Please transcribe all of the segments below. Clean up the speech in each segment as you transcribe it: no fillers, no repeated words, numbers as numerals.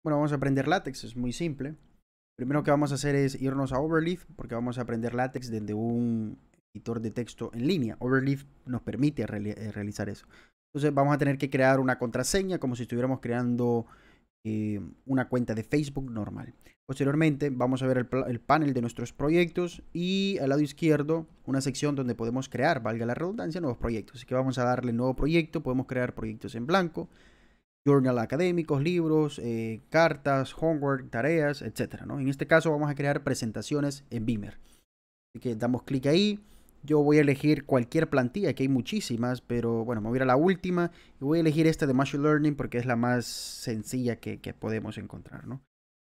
Bueno, vamos a aprender LaTeX, es muy simple. Primero que vamos a hacer es irnos a Overleaf, porque vamos a aprender LaTeX desde un editor de texto en línea. Overleaf nos permite realizar eso. Entonces vamos a tener que crear una contraseña como si estuviéramos creando una cuenta de Facebook normal. Posteriormente vamos a ver el panel de nuestros proyectos y al lado izquierdo una sección donde podemos crear, valga la redundancia, nuevos proyectos. Así que vamos a darle nuevo proyecto, podemos crear proyectos en blanco, journal académicos, libros, cartas, homework, tareas, etcétera, ¿no? En este caso vamos a crear presentaciones en Beamer. Así que damos clic ahí. Yo voy a elegir cualquier plantilla, que hay muchísimas, pero bueno, me voy a ir a la última y voy a elegir esta de Machine Learning porque es la más sencilla que podemos encontrar, ¿no?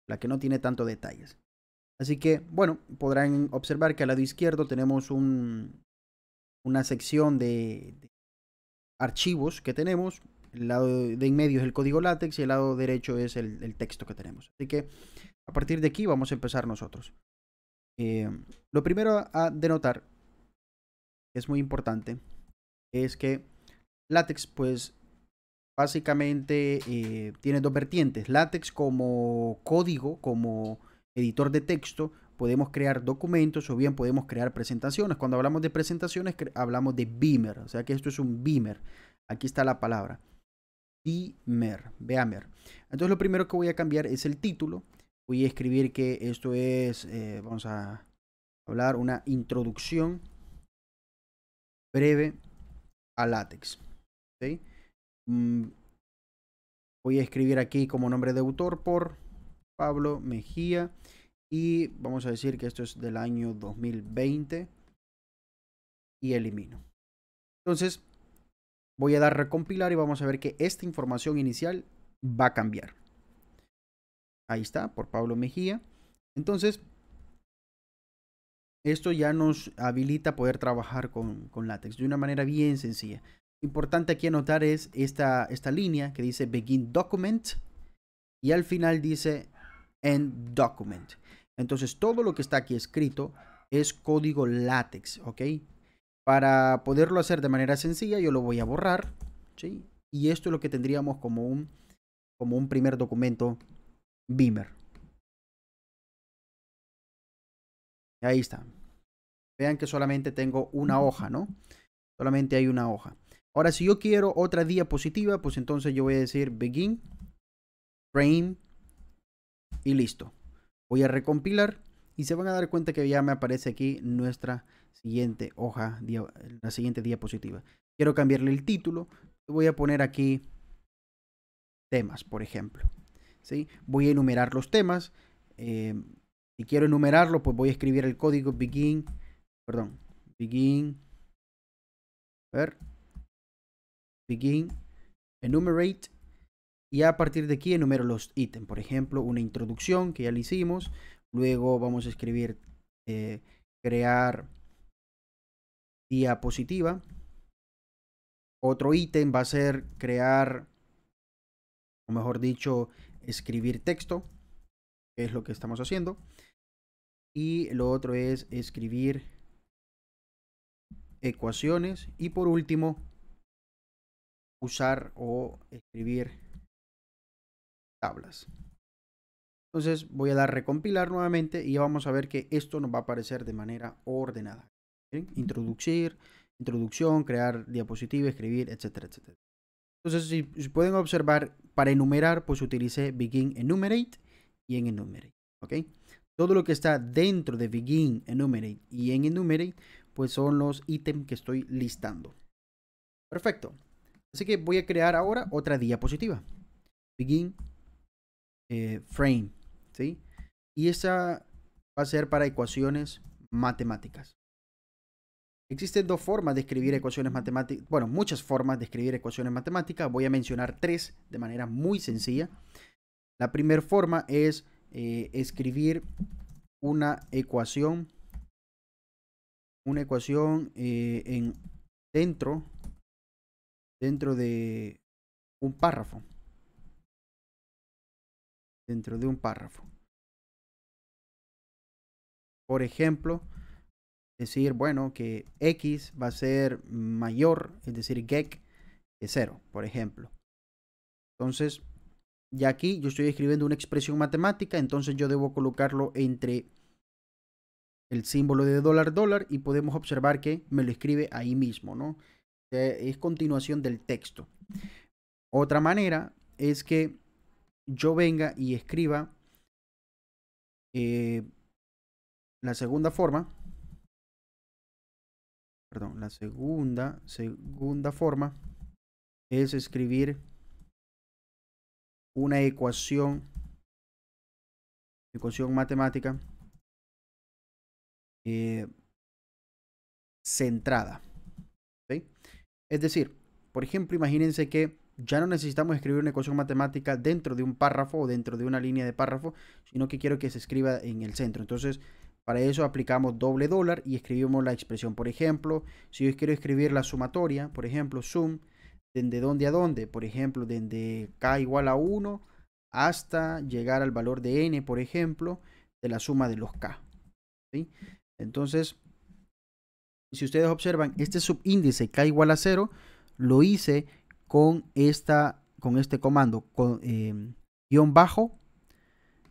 La que no tiene tanto detalles. Así que, bueno, podrán observar que al lado izquierdo tenemos una sección de archivos que tenemos. El lado de en medio es el código LaTeX y el lado derecho es el texto que tenemos. Así que a partir de aquí vamos a empezar nosotros. Lo primero a denotar, que es muy importante, es que LaTeX, pues básicamente tiene dos vertientes. LaTeX como código, como editor de texto, podemos crear documentos o bien podemos crear presentaciones. Cuando hablamos de presentaciones, hablamos de Beamer, o sea que esto es un Beamer. Aquí está la palabra. Beamer. Entonces lo primero que voy a cambiar es el título. Voy a escribir que esto es, vamos a hablar una introducción breve a LaTeX. ¿Okay? Voy a escribir aquí como nombre de autor por Pablo Mejía y vamos a decir que esto es del año 2020 y elimino. Entonces voy a dar recompilar y vamos a ver que esta información inicial va a cambiar. Ahí está, por Pablo Mejía. Entonces, esto ya nos habilita poder trabajar con LaTeX de una manera bien sencilla. Importante aquí anotar es esta línea que dice Begin Document y al final dice End Document. Entonces, todo lo que está aquí escrito es código LaTeX, ¿ok? Para poderlo hacer de manera sencilla, yo lo voy a borrar, ¿sí? Y esto es lo que tendríamos como un primer documento Beamer. Ahí está. Vean que solamente tengo una hoja, ¿no? Solamente hay una hoja. Ahora, si yo quiero otra diapositiva, pues entonces yo voy a decir Begin, Frame y listo. Voy a recompilar y se van a dar cuenta que ya me aparece aquí nuestra siguiente hoja, la siguiente diapositiva. Quiero cambiarle el título. Voy a poner aquí temas, por ejemplo. ¿Sí? Voy a enumerar los temas. Si quiero enumerarlo, pues voy a escribir el código begin, begin enumerate y a partir de aquí enumero los ítems. Por ejemplo, una introducción que ya le hicimos. Luego vamos a escribir crear diapositiva. Otro ítem va a ser crear, o mejor dicho, escribir texto, que es lo que estamos haciendo. Y lo otro es escribir ecuaciones. Y por último, usar o escribir tablas. Entonces voy a dar recompilar nuevamente y vamos a ver que esto nos va a aparecer de manera ordenada. ¿Sí? Introducción, crear diapositiva, escribir, etcétera, etcétera. Entonces, si pueden observar, para enumerar, pues utilicé begin enumerate y en enumerate. ¿Ok? Todo lo que está dentro de begin, enumerate y en enumerate, pues son los ítems que estoy listando. Perfecto. Así que voy a crear ahora otra diapositiva. Begin frame. ¿Sí? Y esa va a ser para ecuaciones matemáticas. Existen dos formas de escribir ecuaciones matemáticas, bueno, muchas formas de escribir ecuaciones matemáticas. Voy a mencionar tres de manera muy sencilla. La primera forma es escribir una ecuación dentro de un párrafo. Dentro de un párrafo. Por ejemplo, decir, bueno, que x va a ser mayor, es decir, get, que 0, por ejemplo. Entonces, Y aquí yo estoy escribiendo una expresión matemática, entonces yo debo colocarlo entre el símbolo de dólar y podemos observar que me lo escribe ahí mismo, ¿no? Es continuación del texto. Otra manera es que yo venga y escriba la segunda forma, perdón, la segunda forma es escribir una ecuación matemática centrada, ¿sí? Es decir, por ejemplo, imagínense que ya no necesitamos escribir una ecuación matemática dentro de un párrafo o dentro de una línea de párrafo, sino que quiero que se escriba en el centro. Entonces, para eso aplicamos $$ y escribimos la expresión. Por ejemplo, si yo quiero escribir la sumatoria, por ejemplo, sum, ¿desde dónde a dónde? Por ejemplo, desde k igual a 1 hasta llegar al valor de n, por ejemplo, de la suma de los k, ¿sí? Entonces, si ustedes observan, este subíndice k igual a 0 lo hice con este comando, con guión bajo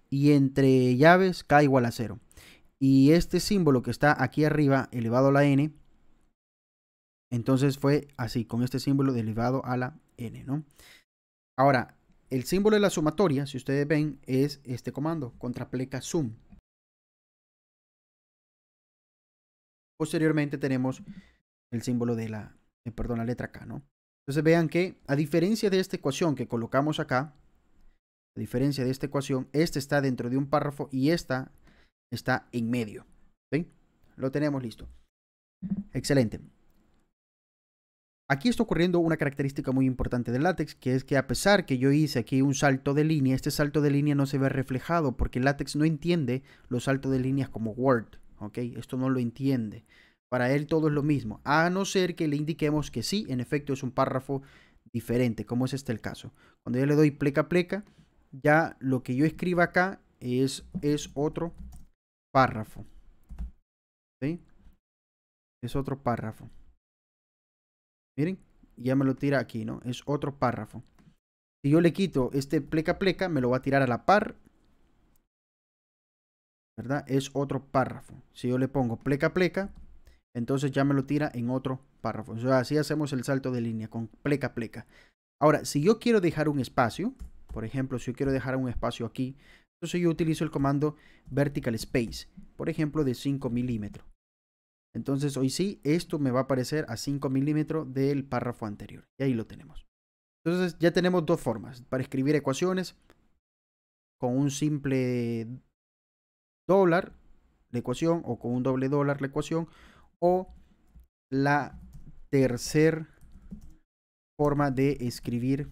y entre llaves k igual a 0. Y este símbolo que está aquí arriba, elevado a la n, entonces fue así, con este símbolo de elevado a la n, ¿no? Ahora, el símbolo de la sumatoria, si ustedes ven, es este comando, contrapleca sum. Posteriormente tenemos el símbolo de la letra K, ¿no? Entonces vean que, a diferencia de esta ecuación que colocamos acá, a diferencia de esta ecuación, esta está dentro de un párrafo y esta está en medio, ¿sí? Lo tenemos listo. Excelente. Aquí está ocurriendo una característica muy importante del látex, que es que a pesar que yo hice aquí un salto de línea, este salto de línea no se ve reflejado porque el látex no entiende los saltos de líneas como Word, ¿ok? Esto no lo entiende. Para él todo es lo mismo, a no ser que le indiquemos que sí, en efecto es un párrafo diferente, como es este el caso. Cuando yo le doy pleca pleca, ya lo que yo escriba acá es otro párrafo, ¿sí? Es otro párrafo. Miren, ya me lo tira aquí, ¿no? Es otro párrafo. Si yo le quito este pleca pleca, me lo va a tirar a la par, ¿verdad? Es otro párrafo. Si yo le pongo pleca pleca, entonces ya me lo tira en otro párrafo. O sea, así hacemos el salto de línea con pleca pleca. Ahora, si yo quiero dejar un espacio, por ejemplo, si yo quiero dejar un espacio aquí, entonces yo utilizo el comando vertical space, por ejemplo, de 5 milímetros. Entonces, hoy sí, esto me va a aparecer a 5 milímetros del párrafo anterior. Y ahí lo tenemos. Entonces, ya tenemos dos formas para escribir ecuaciones con un simple dólar la ecuación o con un $, la ecuación, o la tercera forma de escribir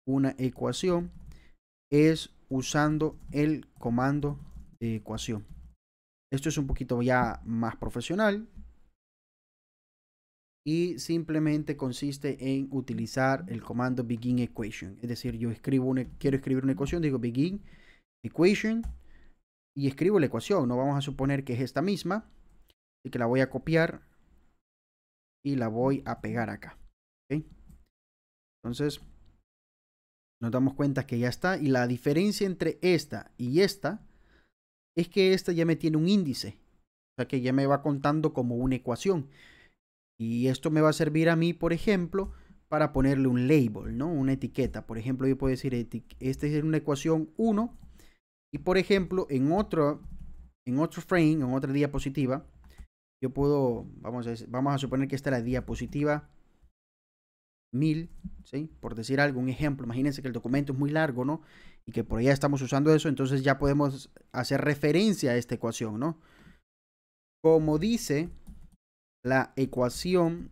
una ecuación es usando el comando de ecuación. Esto es un poquito ya más profesional y simplemente consiste en utilizar el comando begin equation. Es decir, yo quiero escribir una ecuación, digo begin equation y escribo la ecuación. No vamos a suponer que es esta misma, así que la voy a copiar y la voy a pegar acá. ¿Okay? Entonces, nos damos cuenta que ya está. Y la diferencia entre esta y esta es que esta ya me tiene un índice. O sea que ya me va contando como una ecuación. Y esto me va a servir a mí, por ejemplo, para ponerle un label, ¿no? Una etiqueta. Por ejemplo, yo puedo decir, esta es una ecuación 1. Y por ejemplo, en otro frame, en otra diapositiva, yo puedo, vamos a suponer que esta es la diapositiva 1000, ¿sí? Por decir algo, un ejemplo. Imagínense que el documento es muy largo, ¿no? Y que por allá estamos usando eso, entonces ya podemos hacer referencia a esta ecuación, ¿no? Como dice la ecuación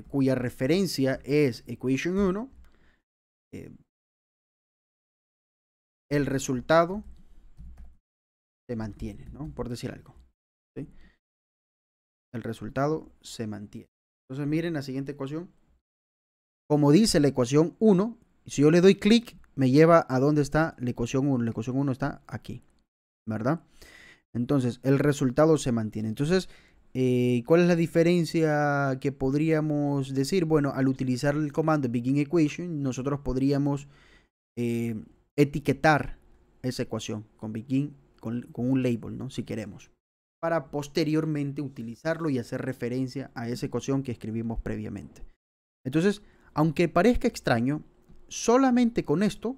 cuya referencia es equation 1, el resultado se mantiene, ¿no? Por decir algo, ¿sí? El resultado se mantiene. Entonces miren la siguiente ecuación. Como dice la ecuación 1, si yo le doy clic, me lleva a dónde está la ecuación 1. La ecuación 1 está aquí, ¿verdad? Entonces, el resultado se mantiene. Entonces, ¿cuál es la diferencia que podríamos decir? Bueno, al utilizar el comando begin equation, nosotros podríamos etiquetar esa ecuación con begin, con un label, ¿no? Si queremos, para posteriormente utilizarlo y hacer referencia a esa ecuación que escribimos previamente. Entonces, aunque parezca extraño, solamente con esto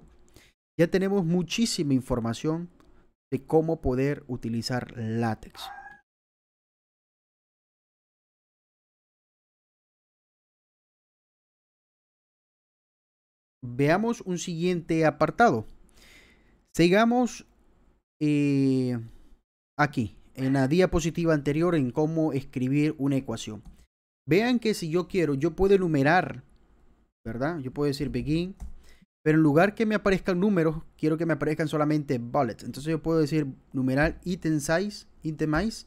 ya tenemos muchísima información de cómo poder utilizar LaTeX. Veamos un siguiente apartado. Sigamos aquí, en la diapositiva anterior, en cómo escribir una ecuación. Vean que si yo quiero, yo puedo enumerar, ¿verdad? Yo puedo decir begin, pero en lugar que me aparezcan números, quiero que me aparezcan solamente bullets. Entonces yo puedo decir numeral item size, itemize,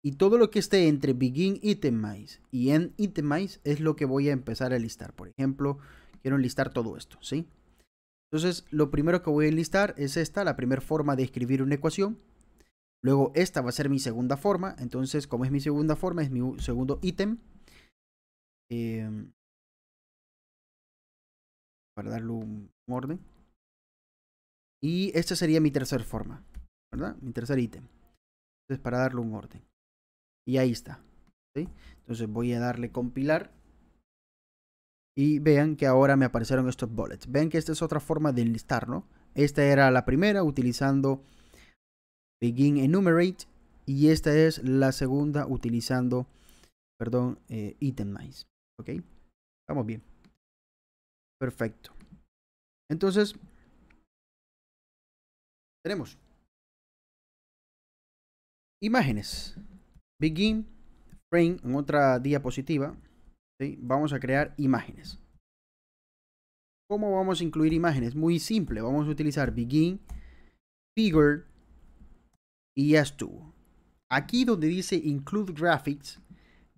y todo lo que esté entre begin itemize y end itemize es lo que voy a empezar a listar. Por ejemplo, quiero enlistar todo esto, ¿sí? Entonces, lo primero que voy a enlistar es esta, la primera forma de escribir una ecuación. Luego, esta va a ser mi segunda forma. Entonces, como es mi segunda forma, es mi segundo ítem. Para darle un orden. Y esta sería mi tercera forma, ¿verdad? Mi tercer ítem. Entonces, para darle un orden. Y ahí está, ¿sí? Entonces, voy a darle compilar. Y vean que ahora me aparecieron estos bullets. Vean que esta es otra forma de enlistar, ¿no? Esta era la primera utilizando begin enumerate. Y esta es la segunda utilizando, perdón, itemize. ¿Ok? Estamos bien. Perfecto. Entonces, tenemos imágenes. Begin, frame, en otra diapositiva. ¿Sí? Vamos a crear imágenes. ¿Cómo vamos a incluir imágenes? Muy simple. Vamos a utilizar begin, figure y ya estuvo. Aquí donde dice include graphics,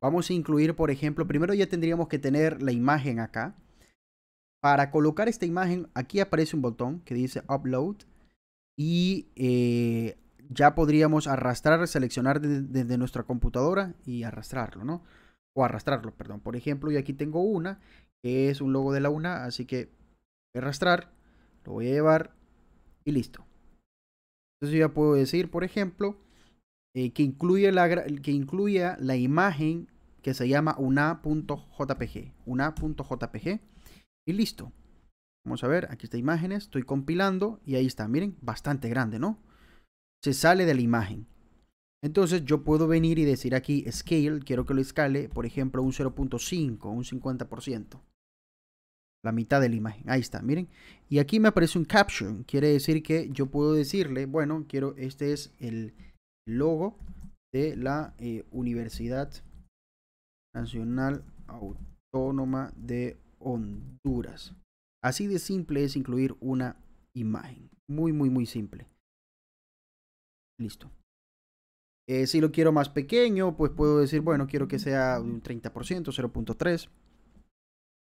vamos a incluir, por ejemplo, primero ya tendríamos que tener la imagen acá. Para colocar esta imagen, aquí aparece un botón que dice upload y ya podríamos arrastrar, seleccionar desde nuestra computadora y arrastrarlo, ¿no? O arrastrarlo, perdón. Por ejemplo, yo aquí tengo una que es un logo de la UNA, así que voy a arrastrar, lo voy a llevar y listo. Entonces yo ya puedo decir, por ejemplo, que incluya la imagen que se llama una.jpg, una.jpg y listo. Vamos a ver, aquí está imágenes, estoy compilando y ahí está, miren, bastante grande, ¿no? Se sale de la imagen. Entonces yo puedo venir y decir aquí scale, quiero que lo escale, por ejemplo, un 0.5, un 50%. La mitad de la imagen, ahí está, miren. Y aquí me aparece un caption, quiere decir que yo puedo decirle, bueno, este es el logo de la Universidad Nacional Autónoma de Honduras. Así de simple es incluir una imagen. Muy, muy, muy simple. Listo. Si lo quiero más pequeño, pues puedo decir, bueno, quiero que sea un 30%, 0.3.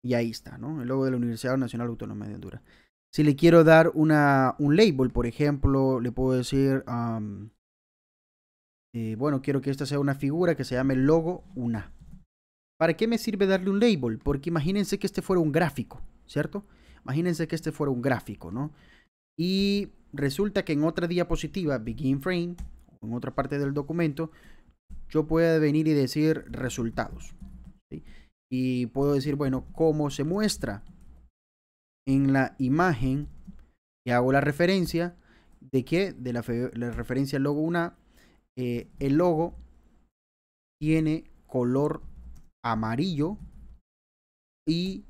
Y ahí está, ¿no? El logo de la Universidad Nacional Autónoma de Honduras. Si le quiero dar un label, por ejemplo, le puedo decir, bueno, quiero que esta sea una figura que se llame logo UNA. ¿Para qué me sirve darle un label? Porque imagínense que este fuera un gráfico, ¿cierto? Imagínense que este fuera un gráfico, ¿no? Y resulta que en otra diapositiva, begin frame, en otra parte del documento, yo puedo venir y decir resultados, ¿sí? Y puedo decir, bueno, cómo se muestra en la imagen que hago la referencia de que, de la referencia al logo UNA, el logo tiene color amarillo y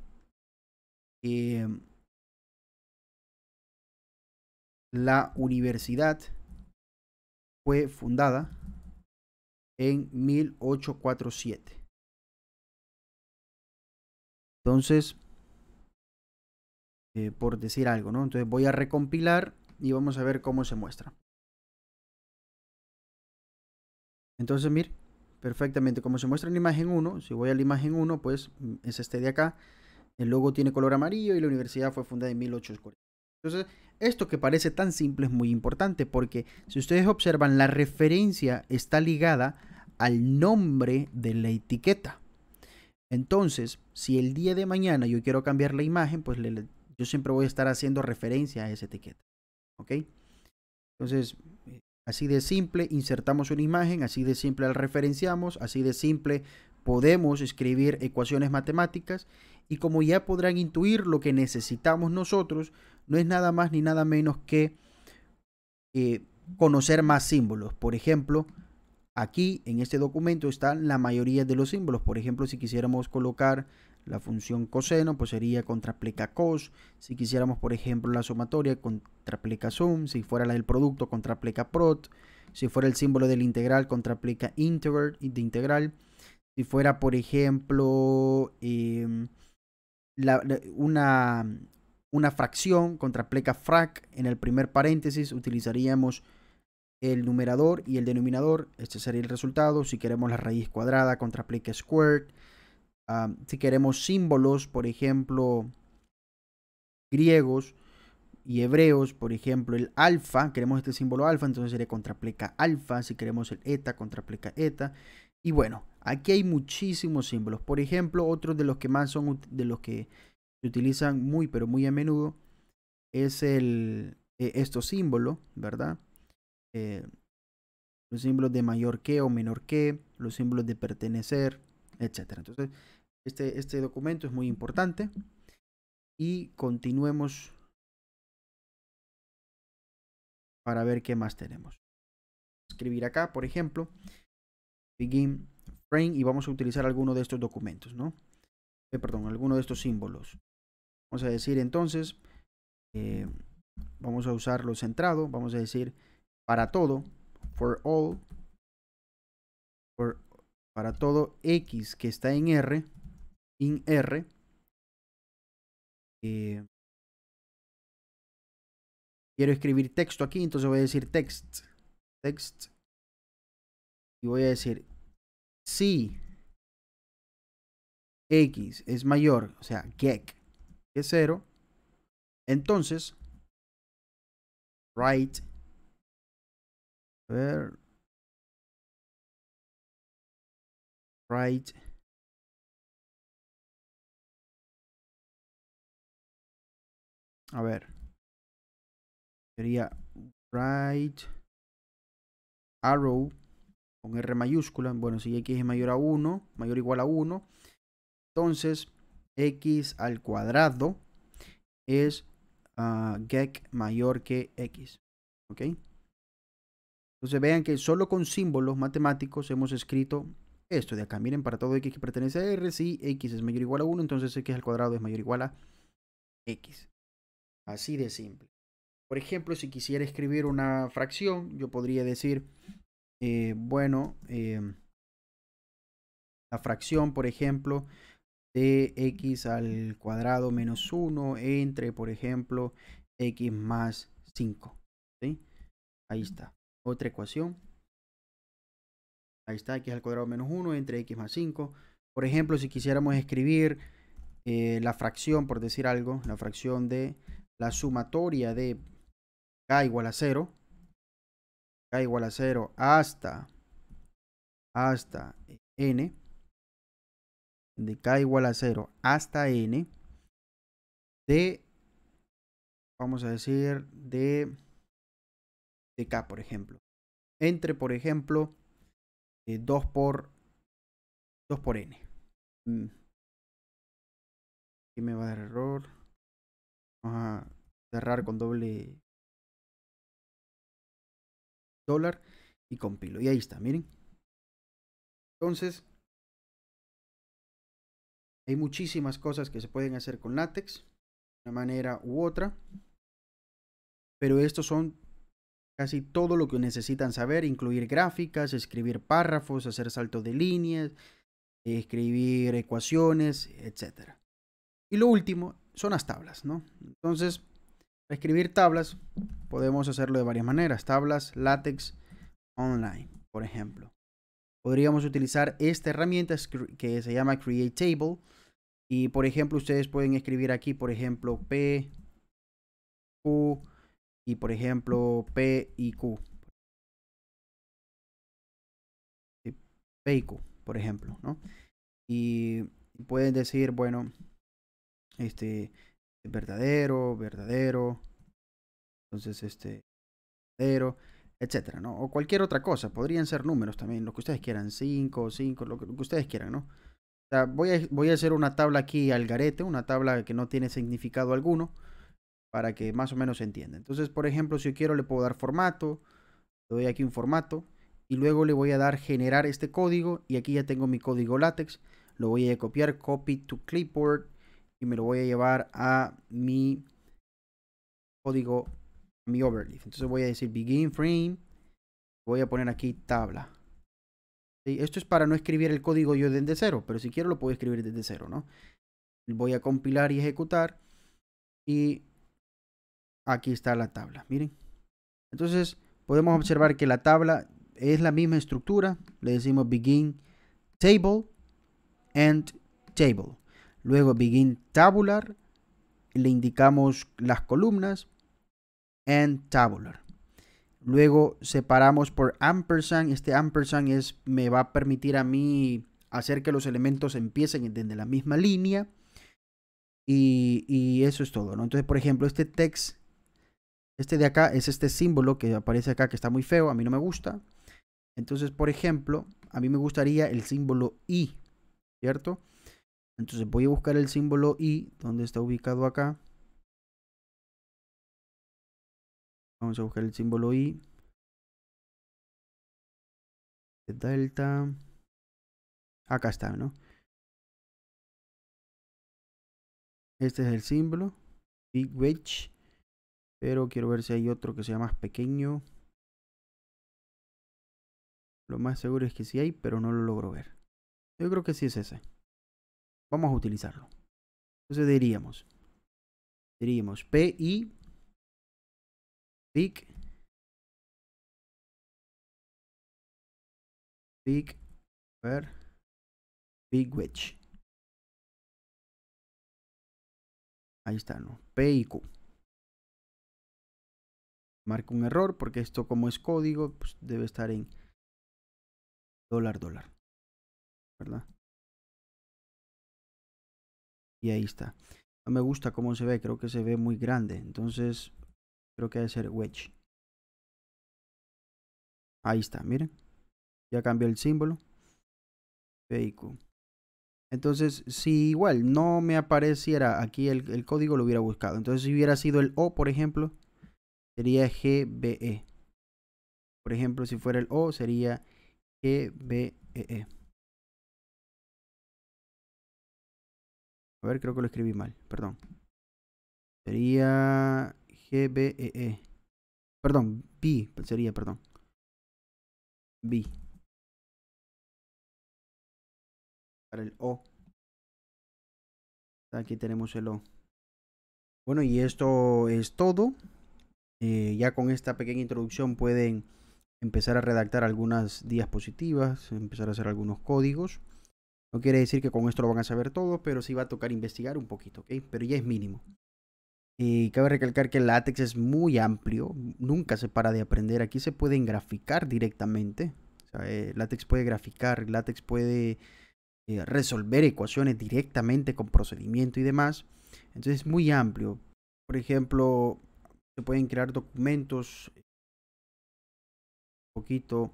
la universidad fue fundada en 1847. Entonces, por decir algo, ¿no? Entonces voy a recompilar y vamos a ver cómo se muestra. Entonces, mire, perfectamente como se muestra en la imagen 1, si voy a la imagen 1, pues es este de acá. El logo tiene color amarillo y la universidad fue fundada en 1840. Entonces, esto que parece tan simple es muy importante porque si ustedes observan, la referencia está ligada al nombre de la etiqueta. Entonces, si el día de mañana yo quiero cambiar la imagen, pues yo siempre voy a estar haciendo referencia a esa etiqueta. ¿Ok? Entonces, así de simple, insertamos una imagen, así de simple la referenciamos, así de simple podemos escribir ecuaciones matemáticas y como ya podrán intuir, lo que necesitamos nosotros no es nada más ni nada menos que conocer más símbolos. Por ejemplo, aquí en este documento están la mayoría de los símbolos. Por ejemplo, si quisiéramos colocar la función coseno, pues sería contraplica cos. Si quisiéramos, por ejemplo, la sumatoria, contraplica sum. Si fuera la del producto, contraplica prod. Si fuera el símbolo del integral, contraplica integer de integral. Si fuera, por ejemplo, una fracción, contraplica frac. En el primer paréntesis utilizaríamos el numerador y el denominador. Este sería el resultado. Si queremos la raíz cuadrada, contraplica squared. Si queremos símbolos, por ejemplo, griegos y hebreos, por ejemplo, el alfa, queremos este símbolo alfa, entonces sería contraplica alfa. Si queremos el eta, contraplica eta. Y bueno, aquí hay muchísimos símbolos. Por ejemplo, otros de los que más son de los que se utilizan muy, pero muy a menudo es estos símbolos, ¿verdad? Los símbolos de mayor que o menor que, los símbolos de pertenecer, etcétera. Entonces, este documento es muy importante y continuemos para ver qué más tenemos. Escribir acá, por ejemplo, begin frame y vamos a utilizar alguno de estos documentos, ¿no? Perdón, alguno de estos símbolos. Vamos a decir entonces, vamos a usarlo centrado, vamos a decir para todo, for all, para todo X que está en R, in R, quiero escribir texto aquí, entonces voy a decir text, y voy a decir si X es mayor, o sea, que 0, entonces write, a ver, write a ver, sería write arrow con R mayúscula. Bueno, si X es mayor a 1, mayor o igual a 1, entonces X al cuadrado es get mayor que X. ¿Ok? Entonces vean que solo con símbolos matemáticos hemos escrito esto de acá. Miren, para todo X que pertenece a R, si X es mayor o igual a 1, entonces X al cuadrado es mayor o igual a X. Así de simple. Por ejemplo, si quisiera escribir una fracción, yo podría decir, bueno, la fracción, por ejemplo, de X al cuadrado menos 1 entre, por ejemplo, X más 5. ¿Sí? Ahí está. Otra ecuación. Ahí está, X al cuadrado menos 1 entre X más 5. Por ejemplo, si quisiéramos escribir la fracción, por decir algo, la fracción de la sumatoria de K igual a 0. K igual a 0 hasta N. De K igual a 0 hasta N. De, vamos a decir, de K, por ejemplo. Entre, por ejemplo, 2 por N. Aquí me va a dar error. Vamos a cerrar con doble dólar y compilo. Y ahí está, miren. Entonces, hay muchísimas cosas que se pueden hacer con látex, de una manera u otra. Pero estos son casi todo lo que necesitan saber, incluir gráficas, escribir párrafos, hacer saltos de líneas, escribir ecuaciones, etc. Y lo último son las tablas, ¿no? Entonces, para escribir tablas podemos hacerlo de varias maneras. Tablas LaTeX online, por ejemplo. Podríamos utilizar esta herramienta que se llama Create Table. Y por ejemplo, ustedes pueden escribir aquí, por ejemplo, P, Q y por ejemplo P y Q. P y Q, por ejemplo, ¿no? Y pueden decir, bueno, verdadero, verdadero. Entonces, verdadero, etcétera, ¿no? O cualquier otra cosa. Podrían ser números también, lo que ustedes quieran. 5, 5, lo que ustedes quieran, ¿no? O sea, voy a hacer una tabla aquí al garete, una tabla que no tiene significado alguno, para que más o menos se entienda. Entonces, por ejemplo, si yo quiero, le puedo dar formato, le doy aquí un formato, y luego le voy a dar generar este código, y aquí ya tengo mi código LaTeX, lo voy a copiar, copy to clipboard, y me lo voy a llevar a mi código, mi overleaf. Entonces voy a decir begin frame, voy a poner aquí tabla. ¿Sí? Esto es para no escribir el código yo desde cero, pero si quiero lo puedo escribir desde cero, ¿no? Voy a compilar y ejecutar, y aquí está la tabla, miren. Entonces podemos observar que la tabla es la misma estructura. Le decimos begin table, end table. Luego begin tabular, le indicamos las columnas, end tabular. Luego separamos por ampersand. Este ampersand me va a permitir a mí hacer que los elementos empiecen desde la misma línea. Y eso es todo, ¿no? Entonces, por ejemplo, este text, este de acá es este símbolo que aparece acá que está muy feo, a mí no me gusta. Entonces, por ejemplo, a mí me gustaría el símbolo I, ¿cierto? Entonces voy a buscar el símbolo I, donde está ubicado acá. Vamos a buscar el símbolo I. Delta. Acá está, ¿no? Este es el símbolo. Big Wedge. Pero quiero ver si hay otro que sea más pequeño. Lo más seguro es que sí hay, pero no lo logro ver. Yo creo que sí es ese. Vamos a utilizarlo. Entonces diríamos PI Big ver Big Wedge. Ahí está, ¿no? P y Q. Marca un error porque esto, como es código, pues debe estar en $, ¿verdad? Y ahí está. No me gusta cómo se ve, creo que se ve muy grande. Entonces, creo que debe ser wedge. Ahí está, miren. Ya cambió el símbolo. P y Q. Entonces, si igual no me apareciera aquí el código, lo hubiera buscado. Entonces, si hubiera sido el O, por ejemplo, sería GBE. Por ejemplo, si fuera el O, sería GBEE. A ver, creo que lo escribí mal, perdón. Sería GBEE. Perdón, B sería, perdón. B. Para el O. Aquí tenemos el O. Bueno, y esto es todo. Ya con esta pequeña introducción pueden empezar a redactar algunas diapositivas, empezar a hacer algunos códigos. No quiere decir que con esto lo van a saber todo, pero sí va a tocar investigar un poquito, ¿ok? Pero ya es mínimo. Y cabe recalcar que el látex es muy amplio, nunca se para de aprender. Aquí se pueden graficar directamente. O sea, látex puede graficar, látex puede resolver ecuaciones directamente con procedimiento y demás. Entonces es muy amplio. Por ejemplo, se pueden crear documentos un poquito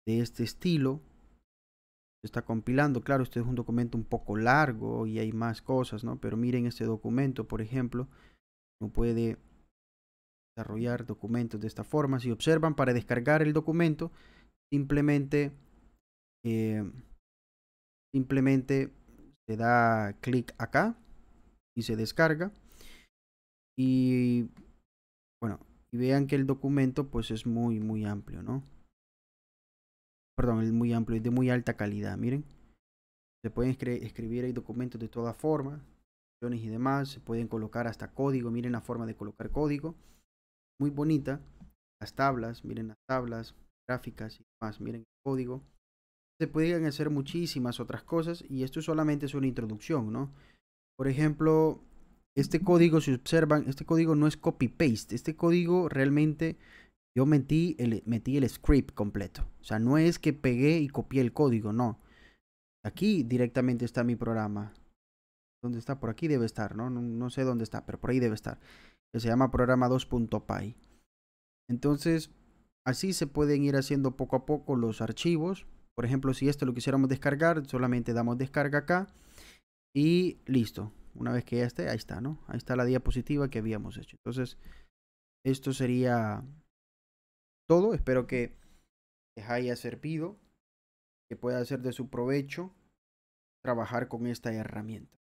de este estilo. Se está compilando, claro, este es un documento un poco largo y hay más cosas, ¿no? Pero miren este documento, por ejemplo, uno puede desarrollar documentos de esta forma. Si observan, para descargar el documento, simplemente eh, se da clic acá y se descarga. Y bueno, y vean que el documento pues es muy amplio, ¿no? Perdón, es muy amplio, es de muy alta calidad, miren. Se pueden escribir ahí documentos de toda forma, y demás. Se pueden colocar hasta código, miren la forma de colocar código. Muy bonita. Las tablas, miren las tablas, gráficas y demás, miren el código. Se pueden hacer muchísimas otras cosas y esto solamente es una introducción, ¿no? Por ejemplo, este código, si observan, este código no es copy-paste. Este código realmente yo metí el script completo. O sea, no es que pegué y copié el código, no. Aquí directamente está mi programa. ¿Dónde está? Por aquí debe estar, ¿no? No sé dónde está, pero por ahí debe estar. Que se llama programa 2.py. Entonces, así se pueden ir haciendo poco a poco los archivos. Por ejemplo, si esto lo quisiéramos descargar, solamente damos descarga acá y listo. Una vez que ya esté, ahí está, ¿no? Ahí está la diapositiva que habíamos hecho. Entonces, esto sería todo. Espero que les haya servido, que pueda ser de su provecho trabajar con esta herramienta.